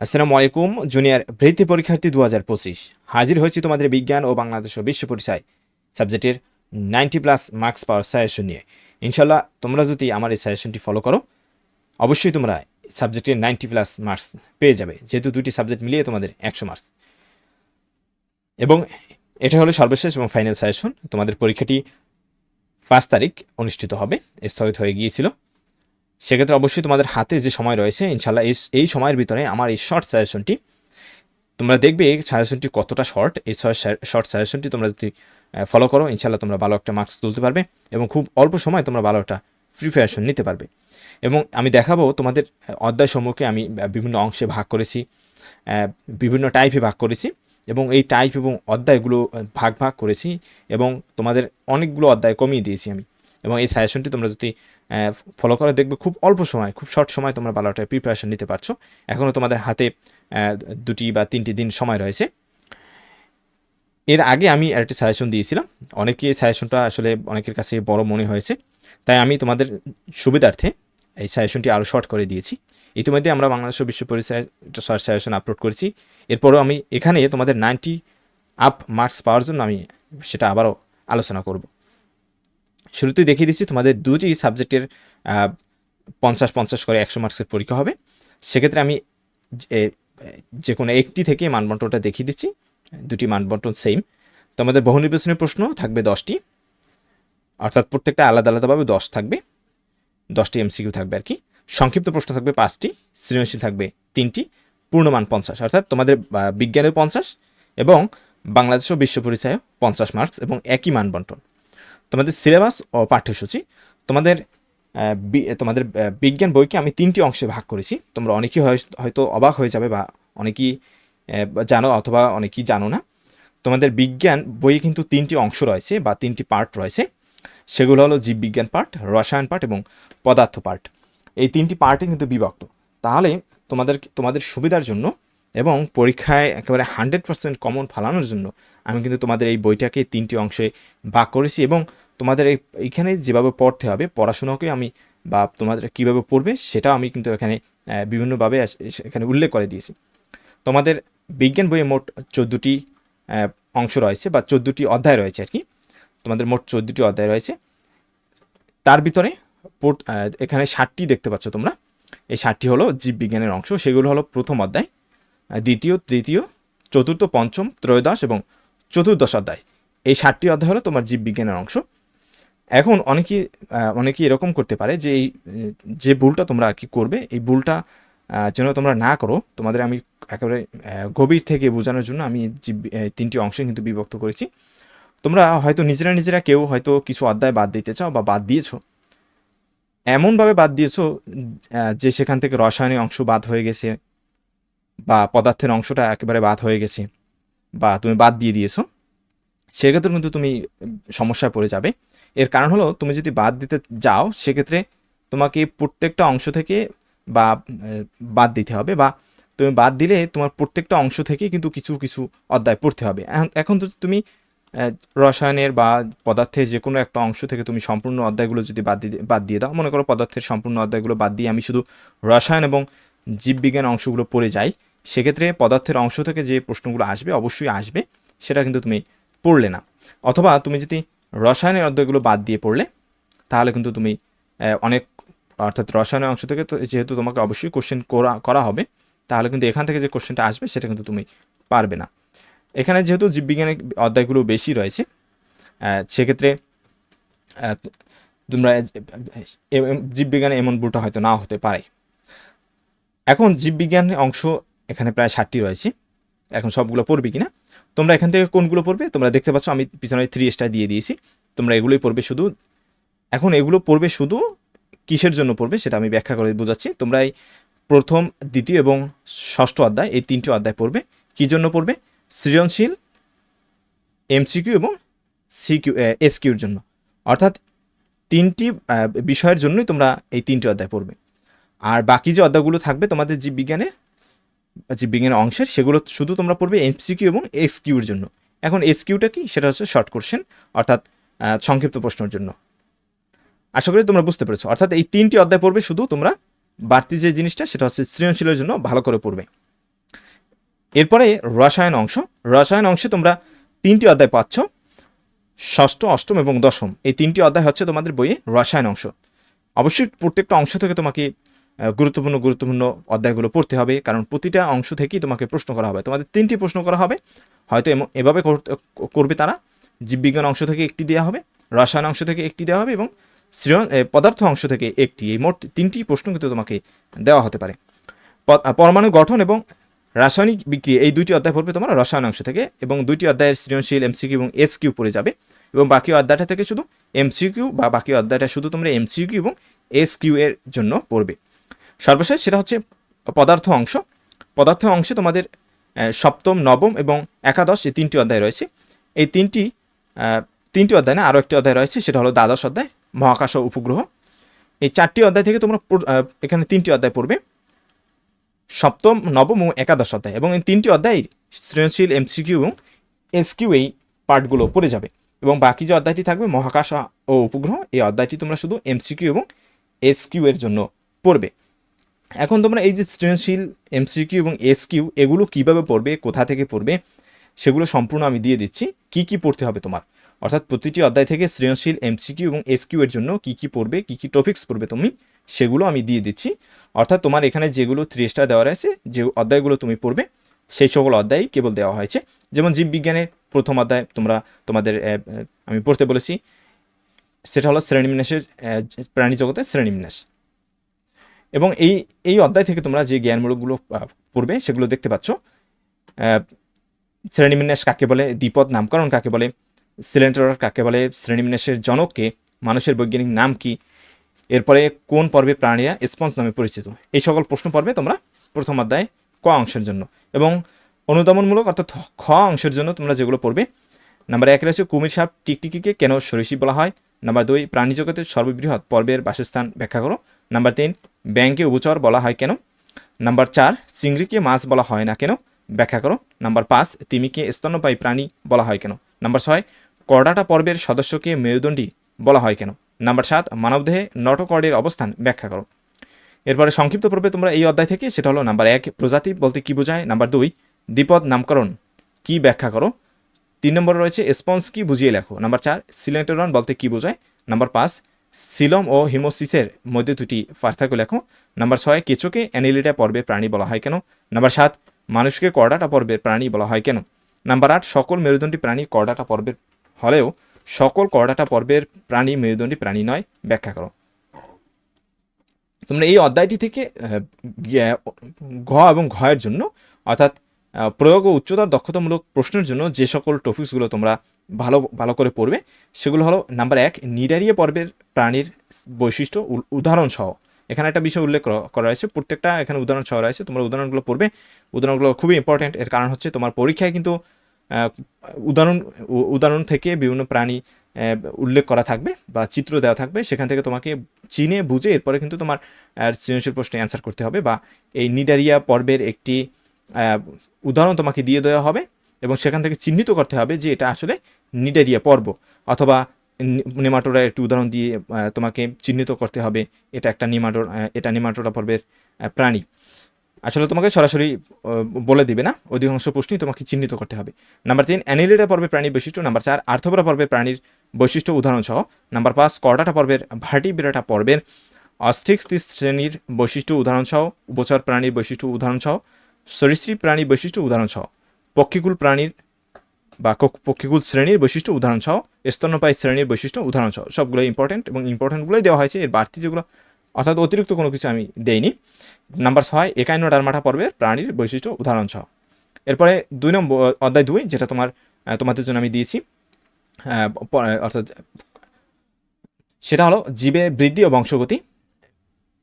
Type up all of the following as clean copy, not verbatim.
আসসালামু আলাইকুম জুনিয়র বৃত্তি পরীক্ষার্থী 2025 হাজির হয়েছি তোমাদের বিজ্ঞান ও বাংলাদেশ ও বিশ্ব পরিচয় সাবজেক্টের 90+ মার্কস পাওয়ার সাজেশন নিয়ে। ইনশাল্লাহ তোমরা যদি আমার এই সাজেশনটি ফলো করো অবশ্যই তোমরা সাবজেক্টের 90+ মার্কস পেয়ে যাবে, যেহেতু দুটি সাবজেক্ট মিলিয়ে তোমাদের 100 মার্কস। এবং এটা হলো সর্বশেষ এবং ফাইনাল সাজেশন। তোমাদের পরীক্ষাটি 5 তারিখ অনুষ্ঠিত হবে, স্থগিত হয়ে গিয়েছিল। সেক্ষেত্রে অবশ্যই তোমাদের হাতে যে সময় রয়েছে ইনশাল্লাহ এই সময়ের ভিতরে আমার এই শর্ট সাজেশনটি তোমরা দেখবে এই সাজেশনটি কতটা শর্ট। এই শর্ট সাজেশনটি তোমরা যদি ফলো করো ইনশাল্লাহ তোমরা ভালো একটা মার্কস তুলতে পারবে এবং খুব অল্প সময় তোমরা ভালো একটা প্রিপারেশন নিতে পারবে। এবং আমি দেখাবো তোমাদের অধ্যায় সমূহকে আমি বিভিন্ন অংশে ভাগ করেছি, বিভিন্ন টাইপে ভাগ করেছি এবং এই টাইপ এবং অধ্যায়গুলো ভাগ করেছি এবং তোমাদের অনেকগুলো অধ্যায় কমিয়ে দিয়েছি আমি। এবং এই সাজেশনটি তোমরা যদি ফলো করে দেখবে খুব অল্প সময়, খুব শর্ট সময় তোমরা ভালো একটা প্রিপারেশন নিতে পারছো। এখনও তোমাদের হাতে 2 বা 3টি দিন সময় রয়েছে। এর আগে আমি একটা সাজেশন দিয়েছিলাম, অনেকে সাজেশনটা আসলে অনেকের কাছে বড় মনে হয়েছে, তাই আমি তোমাদের সুবিধার্থে এই সাজেশনটি আরও শর্ট করে দিয়েছি। ইতিমধ্যে আমরা বাংলাদেশ বিশ্ব পরিচয় শর্ট সাজেশন আপলোড করেছি। এরপরও আমি এখানে তোমাদের 90 আপ মার্কস পাওয়ার জন্য আমি সেটা আবারও আলোচনা করব। শুরুতেই দেখিয়ে দিচ্ছি তোমাদের দুটি সাবজেক্টের 50-50 করে 100 মার্কসের পরীক্ষা হবে। সেক্ষেত্রে আমি যে কোনো একটি থেকে মানবন্টনটা দেখিয়ে দিচ্ছি। দুটি মানবন্টন সেম। তোমাদের বহু নির্বাচনী প্রশ্ন থাকবে 10টি, অর্থাৎ প্রত্যেকটা আলাদা আলাদাভাবে 10 থাকবে, 10টি এমসিকিউ থাকবে আর কি। সংক্ষিপ্ত প্রশ্ন থাকবে 5টি, সৃজনশীল থাকবে 3টি, পূর্ণমান 50, অর্থাৎ তোমাদের বিজ্ঞানের 50 এবং বাংলাদেশ ও বিশ্ব পরিচয় 50 মার্কস এবং একই মানবন্টন। তোমাদের সিলেবাস ও পাঠ্যসূচি তোমাদের বিজ্ঞান বইকে আমি 3টি অংশে ভাগ করেছি। তোমরা অনেকেই হয়তো অবাক হয়ে যাবে বা অনেকেই জানো অথবা অনেকেই জানো না। তোমাদের বিজ্ঞান বইয়ে কিন্তু 3টি অংশ রয়েছে বা 3টি পার্ট রয়েছে। সেগুলো হলো জীববিজ্ঞান পার্ট, রসায়ন পার্ট এবং পদার্থ পার্ট। এই 3টি পার্টে কিন্তু বিভক্ত। তাহলে তোমাদের সুবিধার জন্য এবং পরীক্ষায় একেবারে 100% কমন ফালানোর জন্য আমি কিন্তু তোমাদের এই বইটাকে 3টি অংশে ভাগ করেছি এবং তোমাদের এইখানে যেভাবে পড়তে হবে পড়াশোনাকে আমি বা তোমাদের কীভাবে পড়বে সেটাও আমি কিন্তু এখানে বিভিন্নভাবে এখানে উল্লেখ করে দিয়েছি। তোমাদের বিজ্ঞান বইয়ে মোট 14টি অংশ রয়েছে বা 14টি অধ্যায় রয়েছে আর কি। তোমাদের মোট 14টি অধ্যায় রয়েছে। তার ভিতরে এখানে 60টি দেখতে পাচ্ছ তোমরা। এই 60টি হলো জীববিজ্ঞানের অংশ। সেগুলো হলো প্রথম অধ্যায়, দ্বিতীয়, তৃতীয়, চতুর্থ, পঞ্চম, ত্রয়োদশ এবং চতুর্দশ অধ্যায়। এই 60টি অধ্যায় হলো তোমার জীববিজ্ঞানের অংশ। এখন অনেকেই এরকম করতে পারে যে যে ভুলটা তোমরা আর কি করবে, এই ভুলটা যেন তোমরা না করো, তোমাদের আমি একেবারে গভীর থেকে বোঝানোর জন্য আমি 3টি অংশে কিন্তু বিভক্ত করেছি। তোমরা হয়তো নিজেরা কেউ হয়তো কিছু অধ্যায় বাদ দিতে চাও বা বাদ দিয়েছো, এমনভাবে বাদ দিয়েছো যে সেখান থেকে রসায়নের অংশ বাদ হয়ে গেছে বা পদার্থের অংশটা একেবারে বাদ হয়ে গেছে বা তুমি বাদ দিয়ে দিয়েছো। সেক্ষেত্রে কিন্তু তুমি সমস্যায় পড়ে যাবে। এর কারণ হলো তুমি যদি বাদ দিতে যাও সেক্ষেত্রে তোমাকে প্রত্যেকটা অংশ থেকে বাদ দিতে হবে, বা তুমি বাদ দিলে তোমার প্রত্যেকটা অংশ থেকে কিন্তু কিছু কিছু অধ্যায় পড়তে হবে। এখন তো তুমি রসায়নের বা পদার্থের যে কোনো একটা অংশ থেকে তুমি সম্পূর্ণ অধ্যায়গুলো যদি বাদ দিয়ে দাও, মনে করো পদার্থের সম্পূর্ণ অধ্যায়গুলো বাদ দিয়ে আমি শুধু রসায়ন এবং জীববিজ্ঞান অংশগুলো পড়ে যাই, সেক্ষেত্রে পদার্থের অংশ থেকে যে প্রশ্নগুলো আসবে অবশ্যই আসবে, সেটা কিন্তু তুমি পড়লে না। অথবা তুমি যদি রসায়নের অধ্যায়গুলো বাদ দিয়ে পড়লে তাহলে কিন্তু তুমি অর্থাৎ রসায়নের অংশ থেকে তো যেহেতু তোমাকে অবশ্যই কোশ্চেন করা হবে, তাহলে কিন্তু এখান থেকে যে কোশ্চেনটা আসবে সেটা কিন্তু তুমি পারবে না। এখানে যেহেতু জীববিজ্ঞানের অধ্যায়গুলো বেশি রয়েছে, সেক্ষেত্রে তোমরা জীববিজ্ঞানে এমন ভুলটা হয়তো না হতে পারে। এখন জীববিজ্ঞান অংশ এখানে প্রায় 60টি রয়েছে। এখন সবগুলো পড়বে কিনা, তোমরা এখান থেকে কোনগুলো পড়বে তোমরা দেখতে পাচ্ছ আমি পিছনে 3 স্টার দিয়ে দিয়েছি। তোমরা এগুলোই পড়বে শুধু। এখন এগুলো পড়বে শুধু কিসের জন্য পড়বে সেটা আমি ব্যাখ্যা করে বোঝাচ্ছি। তোমরা এই প্রথম, দ্বিতীয় এবং ষষ্ঠ অধ্যায়, এই 3টি অধ্যায় পড়বে। কী জন্য পড়বে? সৃজনশীল, এমসিকিউ এবং এসকিউর জন্য। অর্থাৎ 3টি বিষয়ের জন্যই তোমরা এই 3টি অধ্যায় পড়বে। আর বাকি যে অধ্যায়গুলো থাকবে তোমাদের জীববিজ্ঞানের অংশের, সেগুলো শুধু তোমরা পড়বে এমসিকিউ এবং এসকিউর জন্য। এখন এসকিউটা কি? সেটা হচ্ছে শর্ট কোশ্চেন, অর্থাৎ সংক্ষিপ্ত প্রশ্নের জন্য। আশা করি তোমরা বুঝতে পেরেছো। অর্থাৎ এই 3টি অধ্যায় পড়বে শুধু তোমরা। বাড়তি যে জিনিসটা সেটা হচ্ছে সৃজনশীলের জন্য ভালো করে পড়বে। এরপরে রসায়ন অংশে তোমরা 3টি অধ্যায় পাচ্ছ, ষষ্ঠ, অষ্টম এবং দশম। এই 3টি অধ্যায় হচ্ছে তোমাদের বইয়ে রসায়ন অংশ। অবশ্যই প্রত্যেকটা অংশ থেকে তোমাকে গুরুত্বপূর্ণ অধ্যায়গুলো পড়তে হবে, কারণ প্রতিটা অংশ থেকেই তোমাকে প্রশ্ন করা হবে। তোমাদের 3টি প্রশ্ন করা হবে, হয়তো এভাবে করবে তারা, জীববিজ্ঞান অংশ থেকে একটি দেওয়া হবে, রসায়ন অংশ থেকে একটি দেওয়া হবে এবং পদার্থ অংশ থেকে একটি। এই মোট 3টি প্রশ্ন কিন্তু তোমাকে দেওয়া হতে পারে। পরমাণু গঠন এবং রাসায়নিক বিক্রিয়া, এই 2টি অধ্যায় পড়বে তোমার রসায়ন অংশ থেকে, এবং 2টি অধ্যায়ের সৃজনশীল এমসিকিউ এবং এসকিউ পড়ে যাবে, এবং বাকি অধ্যায়টা থেকে শুধু এমসিকিউ, বা বাকি অধ্যায়টা শুধু তোমরা এমসিকিউ এবং এসকিউ এর জন্য পড়বে। সর্বশেষ সেটা হচ্ছে পদার্থ অংশে তোমাদের সপ্তম, নবম এবং একাদশ, এই 3টি অধ্যায় রয়েছে। এই তিনটি অধ্যায় না, আরও একটি অধ্যায় রয়েছে, সেটা হলো দ্বাদশ অধ্যায়, মহাকাশ ও উপগ্রহ। এই 4টি অধ্যায় থেকে তোমরা এখানে 3টি অধ্যায় পড়বে, সপ্তম, নবম ও একাদশ অধ্যায়, এবং এই 3টি অধ্যায় সৃজনশীল এমসিকিউ এবং এসকিউ এই পার্টগুলো পড়ে যাবে। এবং বাকি যে অধ্যায়টি থাকবে মহাকাশ ও উপগ্রহ, এই অধ্যায়টি তোমরা শুধু এমসিকিউ এবং এসকিউ এর জন্য পড়বে। এখন তোমরা এই যে সৃজনশীল এমসিকিউ এবং এসকিউ, এগুলো কিভাবে পড়বে, কোথা থেকে পড়বে, সেগুলো সম্পূর্ণ আমি দিয়ে দিচ্ছি। কি পড়তে হবে তোমার, অর্থাৎ প্রতিটি অধ্যায় থেকে সৃজনশীল এমসিকিউ এবং এসকিউ এর জন্য কি পড়বে, কি টপিকস পড়বে তুমি, সেগুলো আমি দিয়ে দিচ্ছি। অর্থাৎ তোমার এখানে যেগুলো 3 দেওয়া রয়েছে, যে অধ্যায়গুলো তুমি পড়বে, সেই সকল অধ্যায়ই কেবল দেওয়া হয়েছে। যেমন জীববিজ্ঞানের প্রথম অধ্যায় তোমাদের আমি পড়তে বলেছি, সেটা হলো শ্রেণীবিন্যাসের, প্রাণী জগতের শ্রেণীবিন্যাস। এবং এই অধ্যায় থেকে তোমরা যে জ্ঞানমূলকগুলো পড়বে সেগুলো দেখতে পাচ্ছ। শ্রেণীবিন্যাস কাকে বলে, দ্বিপদ নামকরণ কাকে বলে, সিলেন্ডার কাকে বলে, শ্রেণীবিন্যাসের জনককে, মানুষের বৈজ্ঞানিক নাম কি, এরপরে কোন পর্বে প্রাণীরা স্পঞ্জ নামে পরিচিত। এই সকল প্রশ্ন পড়বে তোমরা প্রথম অধ্যায় ক অংশের জন্য। এবং অনুদমনমূলক অর্থাৎ খ অংশের জন্য তোমরা যেগুলো পড়বে, নাম্বার 1 রয়েছে কুমির সাপ টিকটিকিকে কেন সরীসৃপ বলা হয়। নাম্বার 2 প্রাণী জগতের সর্ববৃহৎ পর্বের বাসস্থান ব্যাখ্যা করো। নাম্বার 3 ব্যাঙকে উভচর বলা হয় কেন। নাম্বার 4 চিংড়িকে মাছ বলা হয় না কেন, ব্যাখ্যা করো। নাম্বার 5 তিমিকে স্তন্যপায়ী প্রাণী বলা হয় কেন। নাম্বার 6 করডাটা পর্বের সদস্যকে মেরুদণ্ডী বলা হয় কেন। নাম্বার 7 মানবদেহে নটোকর্ডের অবস্থান ব্যাখ্যা করো। এরপরে সংক্ষিপ্ত পড়বে তোমরা এই অধ্যায় থেকে, সেটা হলো নাম্বার 1 প্রজাতি বলতে কি বোঝায়। নাম্বার 2 দ্বিপদ নামকরণ কি ব্যাখ্যা করো। 3 নম্বরে রয়েছে স্পঞ্জ কি বুঝিয়ে লেখো। নাম্বার 4 সিলেন্টেরন বলতে কি বোঝায়। নাম্বার 5 সিলম ও হিমোসিসের মধ্যে 2টি পার্থক্য লেখো। নাম্বার 6 কেঁচোকে অ্যানিলিডা পর্বের প্রাণী বলা হয় কেন। নাম্বার 7 মানুষকে করডাটা পর্বের প্রাণী বলা হয় কেন। নাম্বার 8 সকল মেরুদণ্ডী প্রাণী করডাটা পর্বের হলেও সকল করডাটা পর্বের প্রাণী মেরুদণ্ডী প্রাণী নয়, ব্যাখ্যা করো। তোমরা এই অধ্যায়টি থেকে ঘ এবং ঘয়ের জন্য, অর্থাৎ প্রয়োগ ও উচ্চতর দক্ষতামূলক প্রশ্নের জন্য যে সকল টপিকসগুলো তোমরা ভালো করে পড়বে, সেগুলো হলো নাম্বার 1 নিডারিয়া পর্বের প্রাণীর বৈশিষ্ট্য উদাহরণ সহ। এখানে একটা বিষয় উল্লেখ করা রয়েছে, প্রত্যেকটা এখানে উদাহরণ সহ রয়েছে, তোমরা উদাহরণগুলো পড়বে। উদাহরণগুলো খুবই ইম্পর্টেন্ট, এর কারণ হচ্ছে তোমার পরীক্ষায় কিন্তু উদাহরণ থেকে বিভিন্ন প্রাণী উল্লেখ করা থাকবে বা চিত্র দেওয়া থাকবে, সেখান থেকে তোমাকে চিনে বুঝে এরপরে কিন্তু তোমার সৃজনশীল প্রশ্নে অ্যান্সার করতে হবে, বা এই নিডারিয়া পর্বের একটি উদাহরণ তোমাকে দিয়ে দেওয়া হবে এবং সেখান থেকে চিহ্নিত করতে হবে যে এটা আসলে নিডারিয়া পর্ব, অথবা নেমাটোডার একটি উদাহরণ দিয়ে তোমাকে চিহ্নিত করতে হবে এটা একটা এটা নেমাটোডা পর্বের প্রাণী। আসলে তোমাকে সরাসরি বলে দিবে না, অধিকাংশ প্রশ্নই তোমাকে চিহ্নিত করতে হবে। নাম্বার 3 অ্যানিলিডা পর্বের প্রাণীর বৈশিষ্ট্য। নাম্বার 4 আর্থ্রোপোডা পর্বের প্রাণীর বৈশিষ্ট্য উদাহরণ সহ। নাম্বার 5 কর্ডাটা পর্বের ভার্টিব্রেটা পর্বের অস্ট্রিক্স শ্রেণীর বৈশিষ্ট্য উদাহরণ সহ, উভচর প্রাণীর বৈশিষ্ট্য উদাহরণ সহ, সরীসৃপ প্রাণীর বৈশিষ্ট্য উদাহরণ সহ, পক্ষীকুল প্রাণীর বা পক্ষীকুল শ্রেণীর বৈশিষ্ট্য উদাহরণ সহ, স্তন্যপায়ী শ্রেণীর বৈশিষ্ট্য উদাহরণ সহ। সবগুলো ইম্পর্টেন্ট এবং ইম্পর্টেন্টগুলোই দেওয়া হয়েছে, এর বাড়তি যেগুলো অর্থাৎ অতিরিক্ত কোনো কিছু আমি দেইনি। নাম্বার 6 একাইনোডার্মাটা পর্বের প্রাণীর বৈশিষ্ট্য উদাহরণ সহ। এরপরে 2 নম্বর অধ্যায় 2, যেটা তোমাদের জন্য আমি দিয়েছি, অর্থাৎ সেটা হলো জীবের বৃদ্ধি ও বংশগতি।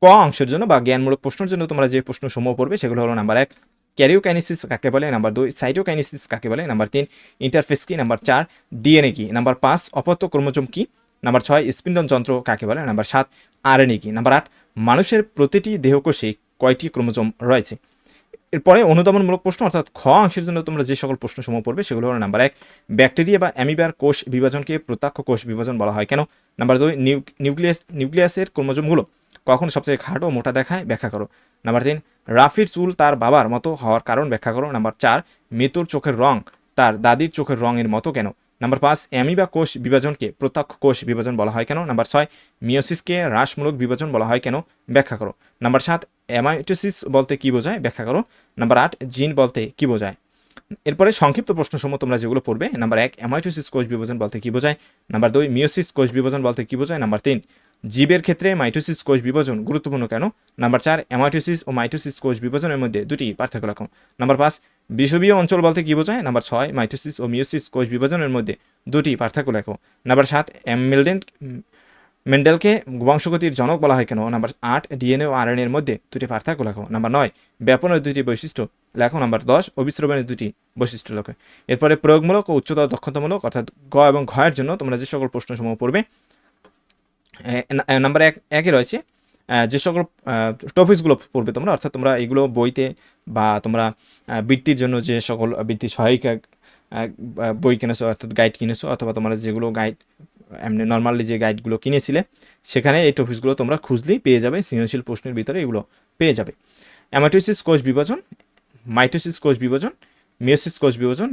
ক অংশের জন্য বা জ্ঞানমূলক প্রশ্নের জন্য তোমরা যে প্রশ্নসমূহ পড়বে সেগুলো হলো নাম্বার 1 ক্যারিওকাইনেসিস কাকে বলে। নাম্বার 2 সাইটোকাইনেসিস কাকে বলে। নাম্বার 3 ইন্টারফেস কি। নাম্বার 4 ডিএনএ কি। নাম্বার 5 অপত্য ক্রোমোজোম কি। নাম্বার 6 স্পিন্ডন যন্ত্র কাকে বলে। নাম্বার 7 আরএনএ কি। নাম্বার 8 মানুষের প্রতিটি দেহকোষে কয়টি ক্রোমোজোম রয়েছে। এরপরে অনুদমনমূলক প্রশ্ন, অর্থাৎ খ অংশের জন্য তোমরা যে সকল প্রশ্নসমূহ পড়বে সেগুলো হলো নাম্বার 1 ব্যাকটেরিয়া বা অ্যামিবার কোষ বিভাজনকে প্রত্যক্ষ কোষ বিভাজন বলা হয় কেন। নাম্বার 2 নিউক্লিয়াসের ক্রোমোজোমগুলো কখন সবচেয়ে খাটো ও মোটা দেখায়, ব্যাখ্যা করো। নাম্বার 3 রাফির চুল তার বাবার মতো হওয়ার কারণ ব্যাখ্যা করো। নাম্বার 4, মিতুর চোখের রং তার দাদির চোখের রঙের মতো কেন? নাম্বার 5, অ্যামিবা কোষ বিভাজনকে প্রত্যক্ষ কোষ বিভাজন বলা হয় কেন? নাম্বার 6, মিওসিসকে হ্রাসমূলক বিভাজন বলা হয় কেন? ব্যাখ্যা করো। নাম্বার 7, অ্যামাইটোসিস বলতে কি বোঝায়? ব্যাখ্যা করো। নাম্বার 8, জিন বলতে কি বোঝায়? এরপরে সংক্ষিপ্ত প্রশ্নসমূহ তোমরা যেগুলো পড়বে, নাম্বার 1, অ্যামাইটোসিস কোষ বিভাজন বলতে কি বোঝায়? নাম্বার 2, মিওসিস কোষ বিভাজন বলতে কি বোঝায়? নাম্বার 3, জীবের ক্ষেত্রে মাইটোসিস কোষ বিভাজন গুরুত্বপূর্ণ কেন? নাম্বার 4, অ্যামাইটোসিস ও মাইটোসিস কোষ বিভাজনের মধ্যে দুটি পার্থক্য লেখো। নাম্বার 5, বিষুবীয় অঞ্চল বলতে কি বোঝায়? নাম্বার 6, মাইটোসিস ও মিওসিস কোষ বিভাজনের মধ্যে দুটি পার্থক্য লেখো। নাম্বার 7, মেন্ডেলকে বংশগতির জনক বলা হয় কেন? নাম্বার 8, ডিএনএ ও আরএনএ এর মধ্যে দুটি পার্থক্য লেখো। নাম্বার 9, ব্যাপনের দুটি বৈশিষ্ট্য লেখো। নাম্বার 10, অভিস্রবণের দুটি বৈশিষ্ট্য লেখো। এরপরে প্রয়োগমূলক ও উচ্চতর দক্ষতামূলক অর্থাৎ গ এবং ঘ এর জন্য তোমরা যে সকল প্রশ্নসমূহ পড়বে, নাম্বার 1 রয়েছে যে সকল টপিকসগুলো পড়বে তোমরা, অর্থাৎ তোমরা এগুলো বইতে বা তোমরা বৃত্তির জন্য যে সকল বৃত্তি সহায়িকা বই কিনেছো অর্থাৎ গাইড কিনেছো, অথবা তোমরা যেগুলো গাইড এমনি নর্মালি যে গাইডগুলো কিনেছিলে সেখানে এই টপিকসগুলো তোমরা খুঁজলেই পেয়ে যাবে, সৃজনশীল প্রশ্নের ভিতরে এগুলো পেয়ে যাবে। অ্যামাইটোসিস কোষ বিভাজন, মাইটোসিস কোষ বিভাজন, মিওসিস কোষ বিভাজন,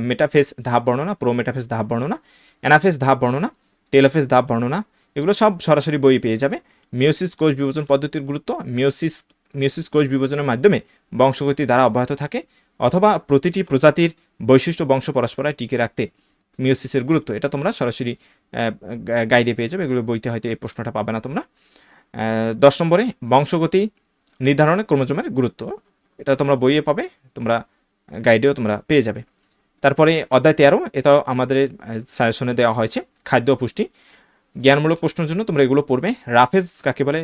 মেটাফেজ ধাপ বর্ণনা, প্রোমেটাফেজ ধাপ বর্ণনা, অ্যানাফেজ ধাপ বর্ণনা, টেলোফেজ ধাপ বর্ণনা, এগুলো সব সরাসরি বই পেয়ে যাবে। মিওসিস কোষ বিভাজন পদ্ধতির গুরুত্ব, মিওসিস কোষ বিভাজনের মাধ্যমে বংশগতি দ্বারা অব্যাহত থাকে, অথবা প্রতিটি প্রজাতির বৈশিষ্ট্য বংশ পরস্পরায় টিকে রাখতে মিওসিসের গুরুত্ব, এটা তোমরা সরাসরি গাইডে পেয়ে যাবে, এগুলো বইতে হয়তো এই প্রশ্নটা পাবে না তোমরা। 10 নম্বরে বংশগতি নির্ধারণে ক্রোমোজোমের গুরুত্ব, এটা তোমরা বইয়ে পাবে, তোমরা গাইডেও তোমরা পেয়ে যাবে। তারপরে অধ্যায় 13, এটাও আমাদের সাজেশনে দেওয়া হয়েছে, খাদ্য ও পুষ্টি। জ্ঞানমূলক প্রশ্নের জন্য তোমরা এগুলো পড়বে। রাফেজ কাকে বলে?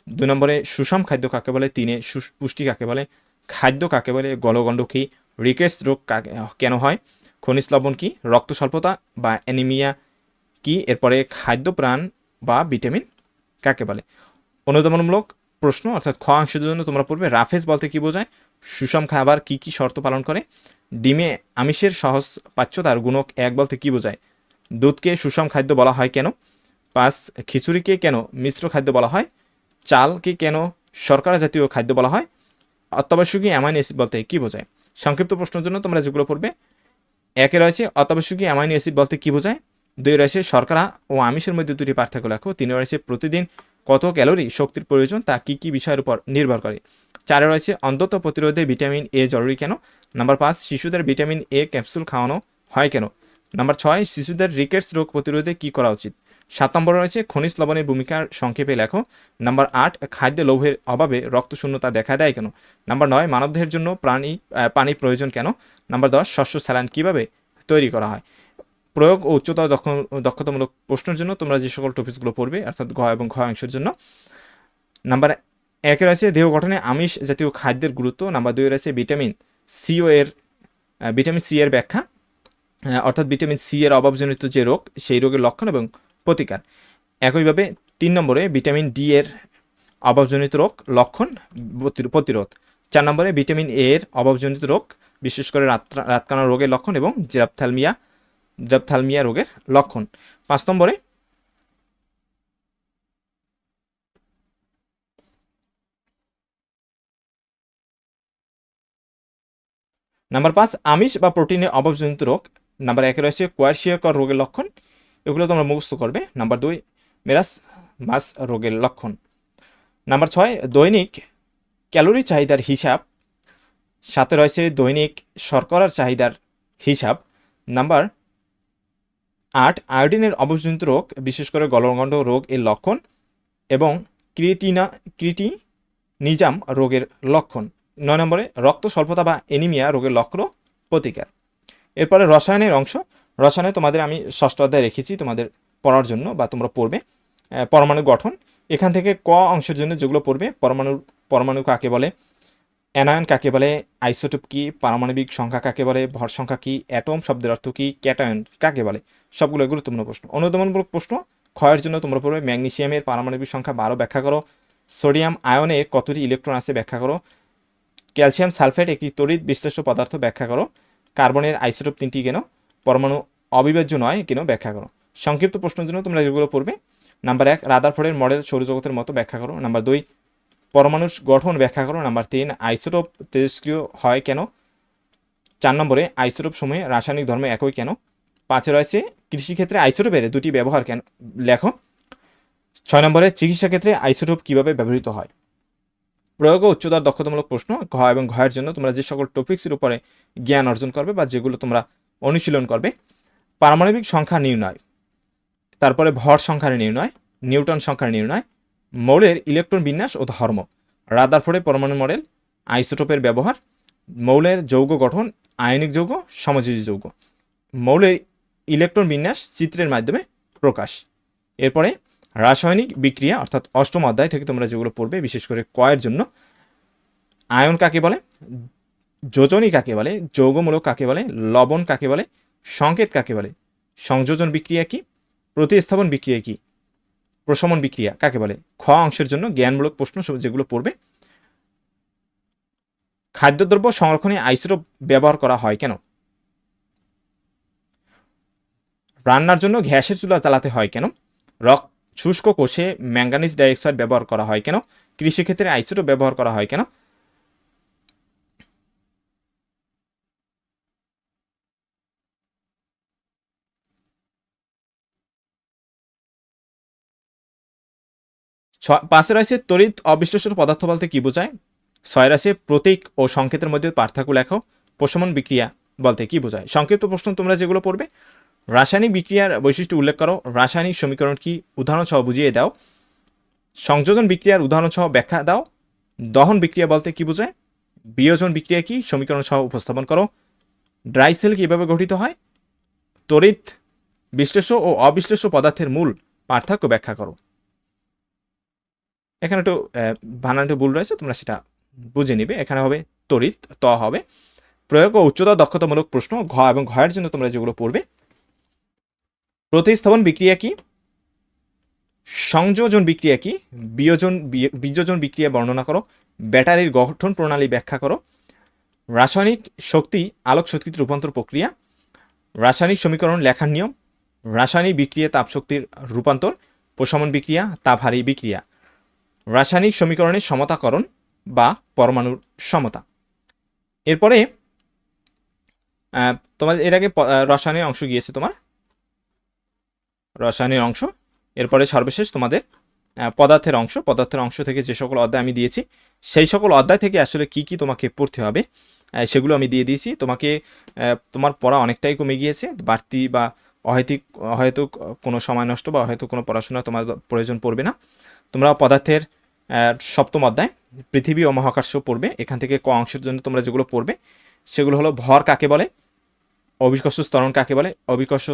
2 নম্বরে সুষম খাদ্য কাকে বলে? 3-এ পুষ্টি কাকে বলে? খাদ্য কাকে বলে? গলগণ্ড কি? রিকেটস রোগ কেন হয়? খনিজ লবণ কি? রক্ত স্বল্পতা বা অ্যানিমিয়া কি? এরপরে খাদ্য প্রাণ বা ভিটামিন কাকে বলে? অনুধাবনমূলক প্রশ্ন অর্থাৎ খ অংশের জন্য তোমরা পড়বে রাফেজ বলতে কি বোঝায়? সুষম খাবার কি কি শর্ত পালন করে? ডিমে আমিষের সহজ পাচ্যতার গুণক 1 বলতে কি বোঝায়? দুধকে সুষম খাদ্য বলা হয় কেন? 5, খিচুড়িকে কেন মিশ্র খাদ্য বলা হয়? চালকে কেন শর্করা জাতীয় খাদ্য বলা হয়? অত্যাবশ্যকীয় অ্যামাইনো অ্যাসিড বলতে কি বোঝায়? সংক্ষিপ্ত প্রশ্নের জন্য তোমরা যেগুলো পড়বে, 1-এ রয়েছে অত্যাবশ্যকীয় অ্যামাইনো অ্যাসিড বলতে কি বোঝায়? 2-এ রয়েছে শর্করা ও আমিষের মধ্যে দুটি পার্থক্য লেখো। 3-এ রয়েছে প্রতিদিন কত ক্যালোরি শক্তির প্রয়োজন তা কি কি বিষয়ের উপর নির্ভর করে? 4-এ রয়েছে অন্ধত্ব প্রতিরোধে ভিটামিন এ জরুরি কেন? নাম্বার 5, শিশুদের ভিটামিন এ ক্যাপসুল খাওয়ানো হয় কেন? নাম্বার 6, শিশুদের রিকেটস রোগ প্রতিরোধে কি করা উচিত? 7 নম্বরে রয়েছে খনিজ লবণের ভূমিকার সংক্ষেপে লেখো। নাম্বার 8, খাদ্যে লৌহের অভাবে রক্তশূন্যতা দেখা দেয় কেন? নাম্বার 9, মানবদেহের জন্য পানি প্রয়োজন কেন? নাম্বার 10, শস্য স্যালাইন কিভাবে তৈরি করা হয়? প্রয়োগ ও উচ্চতর দক্ষতামূলক প্রশ্নের জন্য তোমরা যে সকল টপিকসগুলো পড়বে, অর্থাৎ ঘ এবং ঘ অংশের জন্য, নাম্বার 1-এ রয়েছে দেহ গঠনে আমিষ জাতীয় খাদ্যের গুরুত্ব। নাম্বার 2-এ রয়েছে ভিটামিন সি এর ব্যাখ্যা, অর্থাৎ ভিটামিন সি এর অভাবজনিত যে রোগ সেই রোগের লক্ষণ এবং প্রতিকার। একইভাবে 3 নম্বরে ভিটামিন ডি এর অভাবজনিত রোগ, লক্ষণ, প্রতিরোধ। 4 নম্বরে ভিটামিন এ এর অভাবজনিত রোগ, বিশেষ করে রাতকানা রোগের লক্ষণ এবং জেরাপ্থ্যালমিয়া রোগের লক্ষণ। 5 নম্বরে নাম্বার 5, আমিষ বা প্রোটিনের অভাবজনিত রোগ। নাম্বার 1-এ রয়েছে কোয়ারশিয়াকর রোগের লক্ষণ, এগুলো তোমরা মুখস্থ করবে। নাম্বার 2, মেরাস মাস রোগের লক্ষণ। নাম্বার 6, দৈনিক ক্যালোরি চাহিদার হিসাব। 7-এ রয়েছে দৈনিক শর্করার চাহিদার হিসাব। নাম্বার 8, আয়োডিনের অভাবজনিত রোগ, বিশেষ করে গলগণ্ড রোগ এর লক্ষণ এবং ক্রিটিনিজাম রোগের লক্ষণ। 9 নম্বরে রক্ত স্বল্পতা বা এনিমিয়া রোগের লক্ষণ, প্রতিকার। এরপরে রসায়নের অংশ। রসায়নে তোমাদের আমি 6ষ্ঠ অধ্যায় রেখেছি তোমাদের পড়ার জন্য বা তোমরা পড়বে। পরমাণু গঠন, এখান থেকে ক অংশের জন্য যেগুলো পড়বে, পরমাণু কাকে বলে, অ্যানায়ন কাকে বলে, আইসোটোপ কি, পারমাণবিক সংখ্যা কাকে বলে, ভর সংখ্যা কি, অ্যাটম শব্দের অর্থ কি, ক্যাটায়ন কাকে বলে, সবগুলো গুরুত্বপূর্ণ প্রশ্ন। অনুধাবনমূলক প্রশ্ন, ক্ষয়ের জন্য তোমরা পড়বে ম্যাগনেসিয়ামের পারমাণবিক সংখ্যা 12 ব্যাখ্যা করো। সোডিয়াম আয়নে কতটি ইলেকট্রন আছে ব্যাখ্যা করো। ক্যালসিয়াম সালফেট একটি তড়িৎ বিশ্লেষ্য পদার্থ ব্যাখ্যা করো। কার্বনের আইসোটোপ 3টি কেন? পরমাণু অবিভাজ্য নয় কেন ব্যাখ্যা করো। সংক্ষিপ্ত প্রশ্নের জন্য তোমরা যেগুলো পড়বে, নাম্বার 1, রাদারফোর্ডের মডেল সৌরজগতের মতো ব্যাখ্যা করো। নাম্বার 2, পরমাণুর গঠন ব্যাখ্যা করো। নাম্বার 3, আইসোটোপ তেজস্ক্রিয় হয় কেন? 4 নম্বরে, আইসোটোপ সমূহে রাসায়নিক ধর্ম একই কেন? 5 রয়েছে, কৃষিক্ষেত্রে আইসোটোপের দুটি ব্যবহার কেন লেখো। 6 নম্বরে, চিকিৎসা ক্ষেত্রে আইসোটোপ কিভাবে ব্যবহৃত হয়? প্রয়োগ ও উচ্চতর দক্ষতামূলক প্রশ্ন ঘ এবং ঘয়ের জন্য তোমরা যে সকল টপিক্সের উপরে জ্ঞান অর্জন করবে বা যেগুলো তোমরা অনুশীলন করবে, পারমাণবিক সংখ্যা নির্ণয়, তারপরে ভর সংখ্যার নির্ণয়, নিউটন সংখ্যার নির্ণয়, মৌলের ইলেকট্রন বিন্যাস ও ধর্ম, রাদারফোর্ডের পরমাণু মডেল, আইসোটোপের ব্যবহার, মৌলের যৌগ গঠন, আয়নিক যৌগ, সমযোজী যৌগ, মৌলের ইলেকট্রন বিন্যাস চিত্রের মাধ্যমে প্রকাশ। এরপরে রাসায়নিক বিক্রিয়া অর্থাৎ 8ম অধ্যায় থেকে তোমরা যেগুলো পড়বে, বিশেষ করে কয়ের জন্য, আয়ন কাকে বলে, যোজনী কাকে বলে, যৌগমূলক কাকে বলে, লবণ কাকে বলে, সংকেত কাকে বলে, সংযোজন বিক্রিয়া কি, প্রতিস্থাপন বিক্রিয়া কি, প্রশমন বিক্রিয়া কাকে বলে। খ অংশের জন্য জ্ঞানমূলক প্রশ্ন যেগুলো পড়বে, খাদ্যদ্রব্য সংরক্ষণে আইসোটোপ ব্যবহার করা হয় কেন? রান্নার জন্য গ্যাসের চুলা চালাতে হয় কেন? শুষ্ক কোষে ম্যাঙ্গানিজ ডাইঅক্সাইড ব্যবহার করা হয় কেন? কৃষিক্ষেত্রে আইসোটোপ ব্যবহার করা হয় কেন? পাশে রয়েছে তড়িৎ অবিশ্লেষণ পদার্থ বলতে কি বোঝায়? 6 রয়েছে প্রতীক ও সংকেতের মধ্যে পার্থক্য লেখো। প্রশমন বিক্রিয়া বলতে কি বোঝায়? সংক্ষিপ্ত প্রশ্ন তোমরা যেগুলো পড়বে, রাসায়নিক বিক্রিয়ার বৈশিষ্ট্য উল্লেখ করো, রাসায়নিক সমীকরণ কি, উদাহরণ সহ বুঝিয়ে দাও। সংযোজন বিক্রিয়ার উদাহরণ সহ ব্যাখ্যা দাও। দহন বিক্রিয়া বলতে কি বোঝায়? বিয়োজন বিক্রিয়া কি, সমীকরণ সহ উপস্থাপন করো। ড্রাই সেল কিভাবে গঠিত হয়? তড়িৎ বিশ্লেষ্য ও অবিশ্লেষ্য পদার্থের মূল পার্থক্য ব্যাখ্যা করো। এখানে একটু বানানটা ভুল রয়েছে, তোমরা সেটা বুঝে নিবে। এখানে হবে তড়িৎ, ত হবে। প্রয়োগ ও উচ্চতা দক্ষতামূলক প্রশ্ন ঘ এবং ঘয়ের জন্য তোমরা যেগুলো পড়বে, প্রতিস্থাপন বিক্রিয়া কি, সংযোজন বিক্রিয়া কি, বিযোজন বিক্রিয়া বর্ণনা করো। ব্যাটারির গঠন প্রণালী ব্যাখ্যা করো। রাসায়নিক শক্তি আলোক শক্তিতে রূপান্তর প্রক্রিয়া, রাসায়নিক সমীকরণ লেখার নিয়ম, রাসায়নিক বিক্রিয়া তাপশক্তির রূপান্তর, প্রশমন বিক্রিয়া তাপহারী বিক্রিয়া, রাসায়নিক সমীকরণের সমতাকরণ বা পরমাণুর সমতা। এরপরে তোমাদের এর আগে রসায়নের অংশ গিয়েছে, তোমার রসায়নের অংশ। এরপরে সর্বশেষ তোমাদের পদার্থের অংশ। পদার্থের অংশ থেকে যে সকল অধ্যায় আমি দিয়েছি, সেই সকল অধ্যায় থেকে আসলে কি কি তোমাকে পড়তে হবে সেগুলো আমি দিয়ে দিয়েছি। তোমার পড়া অনেকটাই কমে গিয়েছে, বাড়তি বা হয়তো কোনো সময় নষ্ট বা হয়তো কোনো পড়াশোনা তোমার প্রয়োজন পড়বে না। তোমরা পদার্থের 7ম অধ্যায় পৃথিবী ও মহাকর্ষ পড়বে। এখান থেকে ক অংশের জন্য তোমরা যেগুলো পড়বে সেগুলো হলো, ভর কাকে বলে, অভিকর্ষ ত্বরণ কাকে বলে, অভিকর্ষ